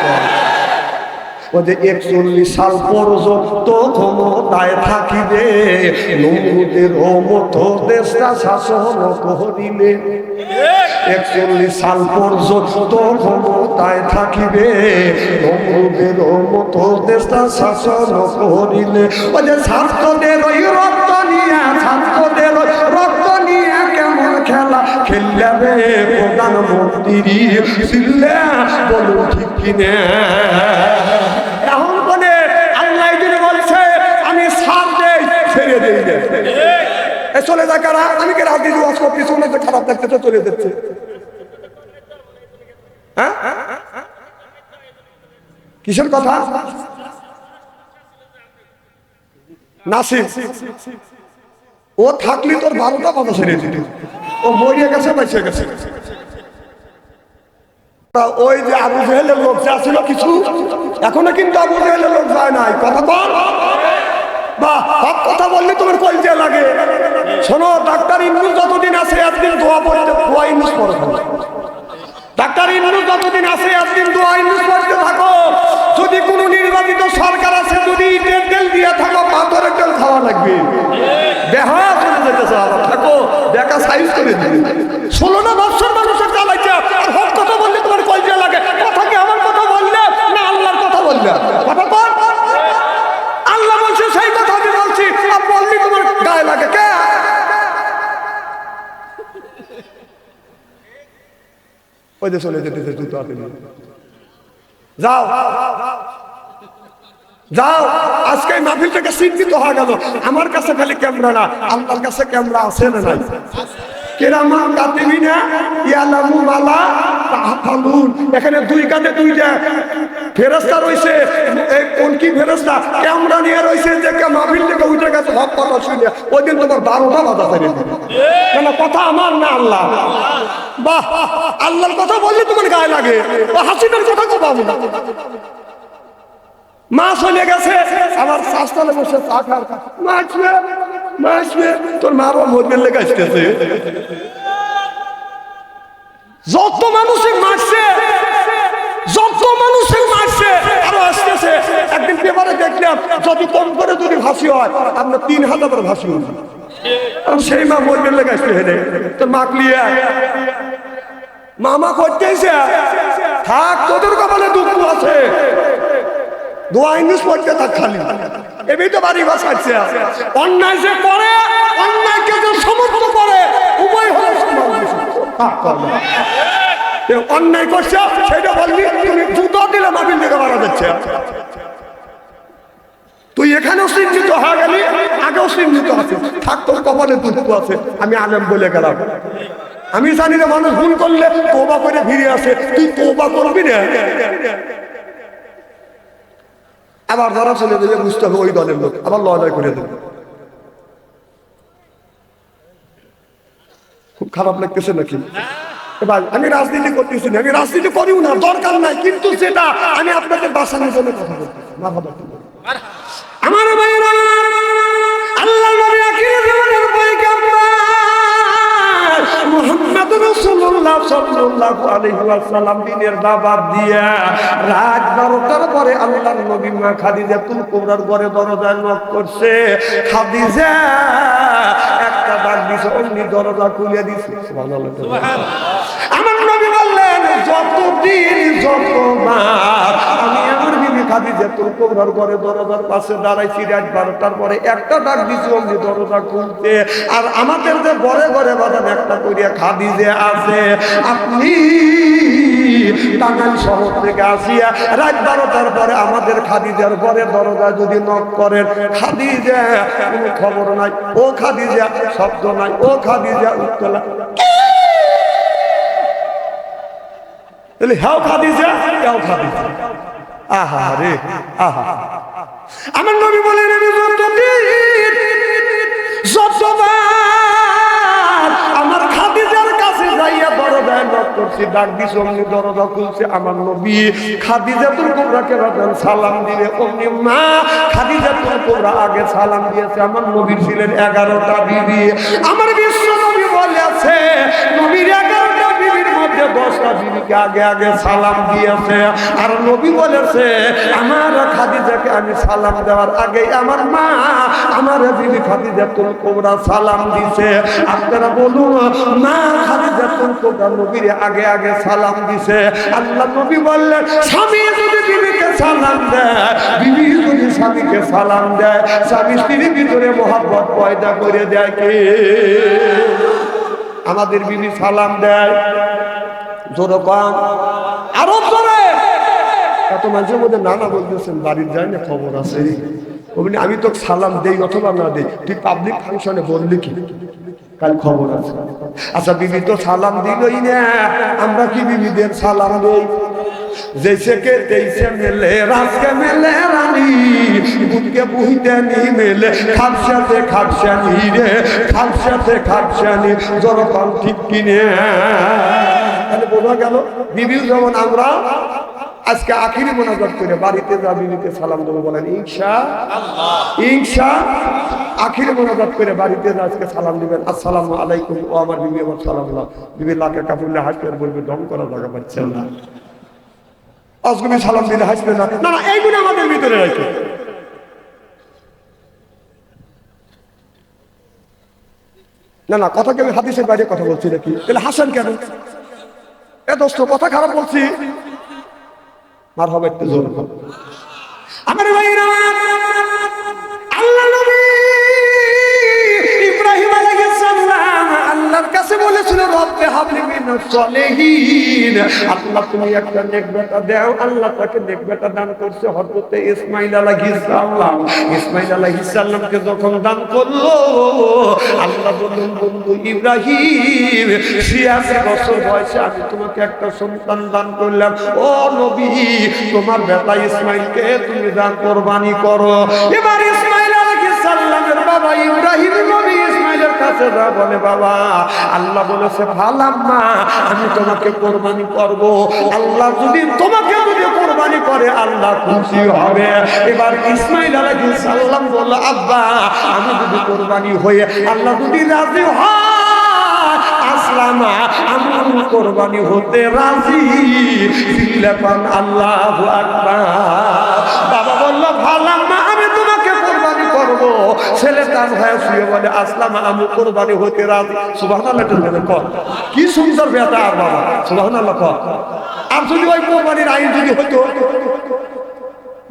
Speaker 1: ও যে 41 সাল পর্যন্ত ক্ষমতায় থাকিবে, নমরুদের মতো দেশটা শাসন করিলে। 41 সাল পর্যন্ত ক্ষমতায় থাকিবে, নমরুদের মতো দেশটা শাসন করিলে। ও যে ছাত্রদের ওই রক্ত নিয়ে, ছাত্রদের ওই রক্ত নিয়ে কেমন খেলা খেলবে প্রধানমন্ত্রী? ছিলেন বলুন ঠিক কিনা? এখন বলে আল্লাহ যদি বলছে আমি সার দেই, ছেড়ে দেই, চলে যায় কারা? আমি কে রাজনীতি ওয়াজ করতেছি, ওনার খারাপ লাগতেছে চলে যাচ্ছে। হ্যাঁ কিসের কথা? নাসির ও থাকলে তোর 12টা কথা ছেড়ে দিত, ও মরিয়ে গেছে, বেঁচে গেছে। ওই যে আবু জেহেলের লোক যা ছিল কিছু, এখনো কিন্তু আবু জেহেলের লোক যায় নাই। কথা বল বা হক কথা বললে তোমার কলজে লাগে। শোনো, ডাক্তার ইউনূস যতদিন আছে একদিন দোয়া পড়তে, দোয়া ইউনূস পড়ে থাকো। ডাক্তার ইউনূস যতদিন আছে একদিন দোয়া ইউনূস পড়তে থাকো। যদি কোনো নির্বাচিত সরকার আছে, যদি ইটের তেল দিয়ে থাকো, পাথরের তেল খাওয়া লাগবে। দেহা চলে যেতেছে, আবার থাকো দেখা সাইজ করে দিবে। 16টা বছর মানুষের চালাইছে, আর হক কথা বললে তোমার কলজে লাগে। কথা কি আমার কথা বললে না করছি আর বললি তোমার গায়ে লাগে কে? ওই যে চলে যেতেছে জুতো হাতে নিয়ে। যাও যাও, আজকে এই মাহফিল থেকে চিন্তিত হয়ে গেল। আমার কাছে খালি ক্যামেরা না, আল্লাহর কাছে ক্যামেরা আছে না নাই? কেরামান কাতিবিনা ইয়ালামু মালা তাফালুন। এখানে দুই কাঁধে দুইটা ফেরেশতা রইছে। এই কোন কি ফেরেশতা ক্যামেরা নিয়ে রইছে যে মাহফিল থেকে উঠে গেছে হক কথা শুনে। ওই দিন তোমার 12টা বাজা তাই কেন? কথা আমার না আল্লাহ। বাহ, আল্লাহর কথা বললে তোমার গায়ে লাগে। হাসিনার কথা কথা আমি না। মা চলে গেছে, আমার শাস্তালে বসে চা খার মাসবে তোর মারও মধ্যে গাছতেছে। যত মানুষের মারছে, যত মানুষের মারছে আরো আসতেছে। একদিন পেপারে দেখলাম যদি কম করে যদি ভাসি হয় আপনার 3000 ভাসি হবে। সেই মা মধ্যে গাছতে হেরে তোর মাকলিয়া মামা করতেছে থাক, তোদের কপালে দুঃখ আছে। দোয়া ইংলিশ পড়তে থাক খালি, এমনি তো বাড়ি বাসাচ্ছে। অন্যায় যে করে, অন্যায়কে যে সমর্থন করে, উভয় হলো অন্যায় করছে সেটা বলবি, তুমি জুতো দিলে মাহফিল থেকে মারা যাচ্ছে। তুই এখানেও চিহ্নিত হয়ে গেলি, আগেও চিহ্নিত আছে। থাক, তোর কপালে দুঃখ আছে। আমি আলেম বলে গেলাম। আমি জানি না মানুষ ভুল করলে তওবা করে ফিরে আসে, তুই তওবা করবি না। আবার যারা চলে দেবে বুঝতে হবে ওই দলের লোক, আবার লড়াই করে দেবে। খুব খারাপ লাগতেছে নাকি? এবার আমি রাজনীতি করতেছি না, আমি রাজনীতি করিও না, দরকার নাই। কিন্তু সেটা আমি আপনাদের বাঁচানোর জন্য কথা বলতেছি। আমার ভাইরা, আল্লাহ নবী আখির জীবনের পয়গম্বর মুহাম্মদ রাসূলুল্লাহ সাল্লাল্লাহু আলাইহি ওয়াসাল্লাম দিনের দাওয়াত দিয়া রাত 12টার পরে আল্লাহর নবী মা খাদিজাতুল কুবরার ঘরে দরজায় নক করছে। খাদিজা একটা ডাক দিছে, অমনি দরজা খুলে দিছে। সুবহানাল্লাহ। আমার নবী বললেন, যতদিন যতবার আমি আমার বিবি খাদিজাতুল কুবরার ঘরে দরজার পাশে দাঁড়াইছি, রাত 12টার পরে একটা ডাক দিছি, অমনি দরজা খুলতে। আর আমাদের যে ঘরে ঘরে বাজান একটা করিয়া খাদিজা আছে, আপনি টাঙ্গাইল শহর থেকে আসিয়া রাত 12টার পরে আমাদের খাদিজার ঘরে দরজা যদি নক করেন, খাদিজা কোনো খবর নাই, ও খাদিজা শব্দ নাই, ও খাদিজা উত্তর হ্যাঁ খাদিজা, হ্যাঁ খাদিজা। আহা রে আহা, আমার নবী বলেন, যতবার আমার খাদিজার কাছে যাইয়া দরজায় নক করছি, ডাক দিছি, অমনি দরজা খুলছে। আমার নবী খাদিজাতুল কুবরাকে রাতেন সালাম দিলে, অমনি মা খাদিজাতুল কুবরা আগে সালাম দিয়েছে। আমার নবীর ছিলেন 11টা বিবি। আমার বিশ্ব নবী বলেছে, নবীর 11টা বিবির মধ্যে 10টা বিবিকে আগে আগে সালাম দিয়েছে। আর নবী বলেছে, আমার খাদিজাকে আমি সালাম দেওয়ার আগে আমার মা আমার বিবি খাদিজাতুল কুবরা সালাম দিছে। আপনারা বলুন, মা খাদিজাতুল কুবরা নবীর আগে আগে সালাম দিছে। আল্লাহ নবী বললেন, স্বামী যদি বিবিকে সালাম দেয়, বিবি যদি স্বামীকে সালাম দেয়, স্বামী স্ত্রীর ভিতরে মহব্বত পয়দা করে দেয় কে? আমাদের বিবি সালাম দেয়, জোরে কম, আরো জোরে। এত মানুষের মধ্যে নানা বলতেছেন, বাড়ির যায় না, খবর আছে। আমি তো সালাম দেই অথবা না দেই, তুই পাবলিক ফাংশনে বললি কি কাল খবর আছে? আচ্ছা, বিবি তো সালাম দিলই না, আমরা কি বিবিদের সালাম দেই? जैसे के तैसे मिले रात के मिले रानी बुके बुहिते नहीं मिले खापशाते खापशानी रे खापशाते खापशानी जरा कम ठीक किने তাহলে বোঝা গেল বিবিও যেমন আমরা আজকে আখিরি মোনাজাত করে বাড়িতে যা বিবিকে সালাম দেবো, বলেন ইনশাআল্লাহ। ইনশাআল্লাহ আখিরি মোনাজাত করে বাড়িতে যা আজকে সালাম দিবেন, আসসালামু আলাইকুম। ও আমার বিবি, আমার সালাম না। বিবি লাখে কাপুরলে হাসবে আর বলবে দম করা জায়গা পাচ্ছেন না, আজকে সালাম দিলে হাসবে না। না না, এইগুলো আমাদের ভিতরে রাখে। না না, কথা কেন হাদিসের বাইরে কথা বলছি নাকি? তাহলে হাসেন কেন? এ দোস্ত, কথা খারাপ বলছি? মার হবে একটু জোর। আমার ভাইরা, আল্লাহ নবী বলেছিল রব্বে হাবলি মিনাস সলিহিন, আল্লাহ তুমি একটা নেক বেটা দাও। আল্লাহ তাকে নেক বেটা দান করছে হযরত ইসমাঈল আলাইহিস সালাম। ইসমাঈল আলাইহিস সালামকে যখন দান করলো, আল্লাহ বললেন বন্ধু ইব্রাহিম ৮৬ বছর বয়সে আমি তোমাকে একটা সন্তান দান করলাম। ও নবী, তোমার বেটা ইসমাঈলকে তুমি দান কুরবানি করো। এবার ইসমাঈল আলাইহিস সালামের বাবা ইব্রাহিম নবী ইসমাঈলের কাছে যা বলে, বাবা আল্লাহ বলেছে ফালাম্মা, আমি তোমাকে কুরবানি করব। আল্লাহ যদি তোমাকে কুরবানি করে আল্লাহ খুশি হবে। এবার ইসমাঈল আলাইহিস সালাম বলল, আব্বা আমি যদি কুরবানি হয়ে আল্লাহ যদি রাজি হয়, আসলামা আমি কুরবানি হতে রাজি। সিল্লাপান আল্লাহু আকবার। বাবা বলল ফালাম্মা, আমি তোমাকে কুরবানি করব। ছেলে তার ভাই শুয়ে বলে, আসলামা আমি কুরবানি হতে রাজি। সুবহানাল্লাহ কর, কি সুন্দর বেটা। আর বাবা সুবহানাল্লাহ কর। আর যদি ওই কোরবানির আইন যদি হইতো,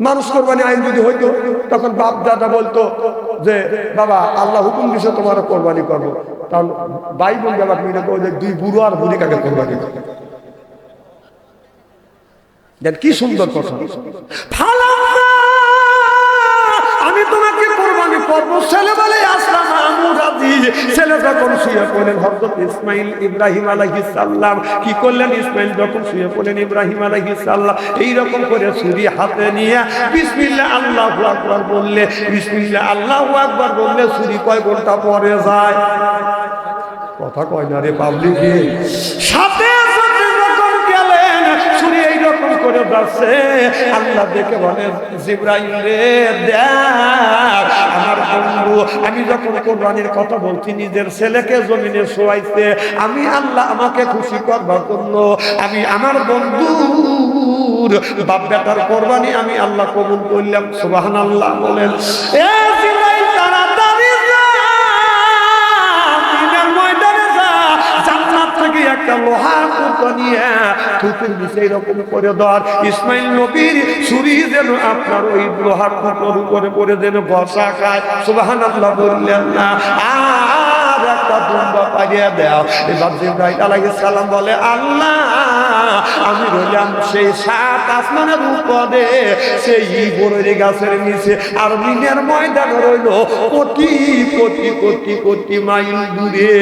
Speaker 1: মানুষ কোরবানি আইন যদি হইতো, তখন বাপ দাদা বলতো যে বাবা আল্লাহ হুকুম দিছে তোমার কোরবানি করবো, তাহলে ভাই বোন বাবা মিলে দুই বুড়ো আর বুড়ি কাকে কোরবানি করবে। দেন কি সুন্দর কথা। আমি তোমাকে কোরবানি করবো। ছেলে বলে আসলাম আমি রাজি। ছেলে যখন শুয়ে পড়লেন হযরত ইসমাঈল ইব্রাহিম আলাইহিস সালাম কি করলেন? ইসমাঈল যখন শুয়ে পড়লেন ইব্রাহিম আলাইহিস সালাম এইরকম করে ছুরি হাতে নিয়ে বিসমিল্লাহ আল্লাহু আকবার বললে, বিসমিল্লাহ আল্লাহু আকবার বললে ছুরি কয় ঘন্টা পরে যায়? কথা কয় না রে পাবলিকে। সাথে সাথে যখন গেলেন ছুরি এইরকম করে যাচ্ছে, আল্লাহ দেখে বলে জিবরাইল রে দেখ আমার বন্ধু, আমি যখন কোরবানির কথা বলছি নিজের ছেলেকে জমিনে শোয়াইছে, আমি আল্লাহ আমাকে খুশি করবার জন্য আমি আমার বন্ধুর বাপ বেটার কোরবানি আমি আল্লাহ কবুল করলাম। সুবহানাল্লাহ বলেন। এ জিবরাইল তাড়াতাড়ি যা, দিনের ময়দানে যা, জান্নাত থেকে একটা লোহার টুকরো নিয়ে থুতুর নিচে এরকম করে ধর। ইসমাঈল নবীর ছুরি যেন আপনার ওই লোহার টুকরোর উপরে পড়ে যেন ঘষা খায়। সুবহানাল্লাহ বললেন না। আর একটা দুম্বা পাইয়ে দাও। এবার জিবরাইল আলাইহিস সালাম বলে, আল্লাহ আমি রইলাম সেই ৭ আসমানের উপরে, সেই বড়ই গাছের নিচে, আর মিনের ময়দান রইল কোটি কোটি কোটি কোটি মাইল দূরে।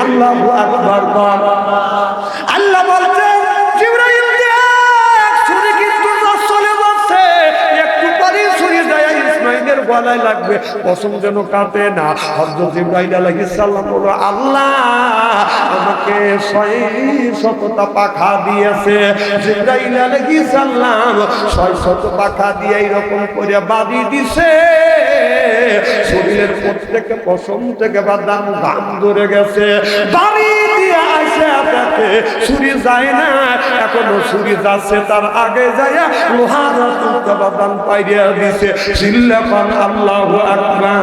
Speaker 1: আল্লাহু আকবার। আল্লাহ বলছে জিবরাইল দেখ ছুরি কিন্তু চলে যাচ্ছে, একটু পরে ছুরি যায় ইসমাঈলের গলায় লাগবে, কসম যেন কাটে না। হযরত জিবরাইল আলাইহিস সালাম বলল, আল্লাহ আমাকে ৬০০টা পাখা দিয়েছে। জিবরাইল আলাইহিস সালাম ৬০০ পাখা দিয়ে এরকম করে বাঁধি দিছে, শরীরের প্রত্যেক পশম থেকে বাদাম ঘাম ধরে গেছে। বাড়ি দিয়ে আসে দেখে ছুরি যায় না, এখনো ছুরি যাচ্ছে, তার আগে যায় লোহার টুকরা বাদাম পাইয়া দিছে। চিল্লাপান আল্লাহু আকবার।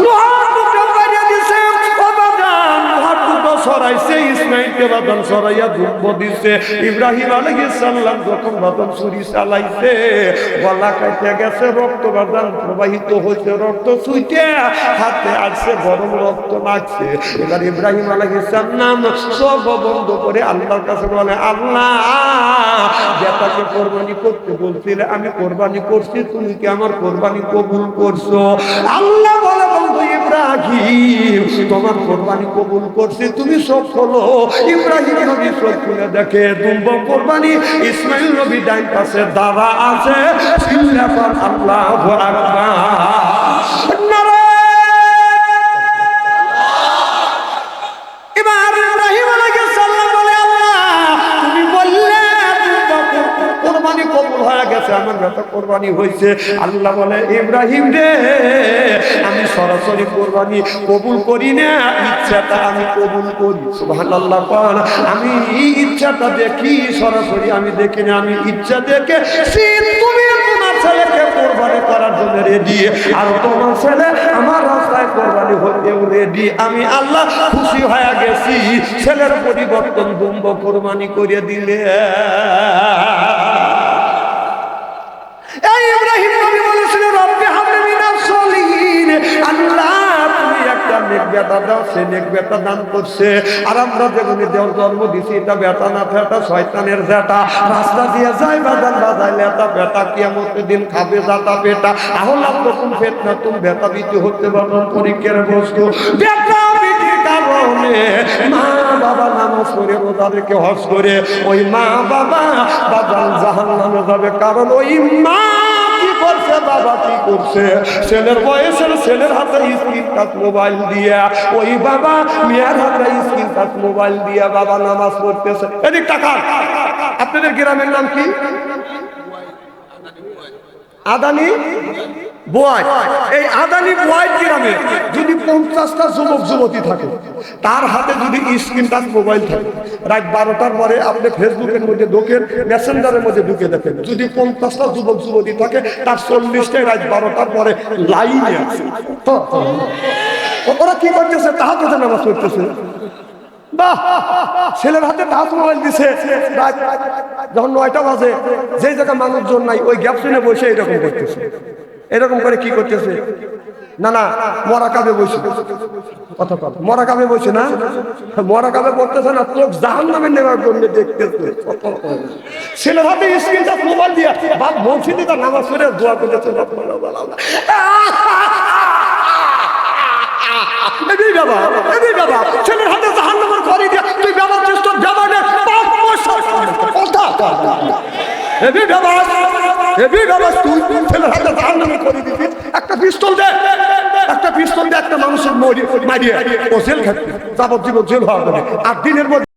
Speaker 1: লোহার টুকরা পাইয়া দিছে, ও বাদাম লোহার টুকরা সরাইছে, ইসমাঈলকে বাদাম সরাইয়া ধুম্ব দিছে। ইব্রাহিম আলাইহিস সালাম যখন বাদাম ছুরি চালাইছে, গলা কাটে গেছে, রক্ত বাদাম প্রবাহিত হয়েছে, রক্ত ছুঁইতে হাতে আসছে, গরম রক্ত লাগছে। এবার ইব্রাহিম আলাইহিস সালাম সব বন্ধ করে আল্লাহর কাছে বলে, আল্লাহ বেটাকে কোরবানি করতে বলছিলে, আমি কোরবানি করছি, তুমি কি আমার কোরবানি কবুল করছো? আল্লাহ বলে, বন্ধু ইব্রাহিম তোমার কোরবানি কবুল করছি, তুমি সব হলো। ইব্রাহিম নবী সব খুলে দেখে দুম্ব কোরবানি, ইসমাঈল নবী ডাইন পাশে দাঁড়া আছে। আল্লাহু আকবার। এবার ইব্রাহিম আলাইহিস সালাম বলে, আল্লাহ তুমি বললে কোরবানি কবুল হয়ে গেছে, আমার বেটা কোরবানি হয়েছে। আল্লাহ বলে, ইব্রাহিম রে আমি সরাসরি কোরবানি কবুল করি না, ইচ্ছাটা আমি কবুল করি। সুবহানাল্লাহ বল। আমি ইচ্ছাটা দেখি, সরাসরি আমি দেখি না, আমি ইচ্ছা দেখে তুমি তোমার ছেলেকে কোরবানি করার জন্য রেডি, আর তোমার ছেলে আমার রাস্তায় কোরবানি হতেও রেডি। আমি আল্লাহ খুশি হয়ে গেছি, ছেলের পরিবর্তন দুম্ব কোরবানি করে দিলে। ইব্রাহিম নবী বলেছিল রব্বি হাবলি মিনাস সলিহিন, আল্লাহ তুমি একটা নেক বেটা দাও, সে নেক বেটা দান করছে। আর আমরা যেগুলি দেওয়ার জন্ম দিছি, এটা বেটা না ফেটা শয়তানের জেটা। রাস্তা দিয়ে যায় বাজান বাজাইলে এটা বেটা কিয়ামতের দিন খাবে জাতা পেটা। আহলাম রকম ফেতনা তুমি বেটা বিটি হতে পারো পরীক্ষার বস্তু। বেটা বিটির কারণে মা বাবা নামাজ পড়ে রোজা রেখে হজ করে ওই মা বাবা বাজান জাহান্নামে যাবে। কারণ ওই মা কি করছে, বাবা কি করছে, ছেলের বয়সের ছেলের হাতে স্ক্রিন টাচ মোবাইল দিয়া ওই বাবা মেয়ের হাতে স্ক্রিন টাচ মোবাইল দিয়া বাবা নামাজ পড়তেছে। এদিক টাকা। আপনাদের গ্রামের নাম কি? আদানি বোয়াই। এই আদানি বোয়াই গ্রামে যদি 50টা যুবক যুবতী থাকে, তার হাতে যদি স্ক্রিন টাচ মোবাইল থাকে, রাত 12টার পরে আপনি ফেসবুকের মধ্যে ঢোকেন, মেসেঞ্জারের মধ্যে ঢুকে দেখেন, যদি 50টা যুবক যুবতী থাকে, তার 40টাই রাত 12টার পরে লাইনে আছে। ওরা কি করতেছে? তাহাজ্জুদের নামাজ পড়তেছে। বাহ, ছেলের হাতে টাচ মোবাইল দিছে, যখন 9টা বাজে, যে জায়গায় মানুষজন নাই ওই গ্যাপ শুনে বসে এরকম করতেছে। এরকম করে কি করতেছে? না না, মরাকাবে বসে কথা কথা, মরাকাবে বসে না, মরাকাবে বলতেছে না, চোখ জাহান্নামে নেওয়ার জন্য দেখতেছে। ছেলের হাতে স্ক্রিন টাচ মোবাইল দিয়ে বাপ মসজিদে তার নামাজ পড়ে দোয়া করতেছে। ছেলের হাতে জাহান্নামের খড়ি দিয়ে তুই ব্যবহার চেষ্টা ব্যবহারের একটা পিস্তল দে, একটা পিস্তল দে একটা মানুষের মারিয়ে ও জেল খাবে, যাবজ্জীবন জেল হওয়া যাবে। আর দিনের মধ্যে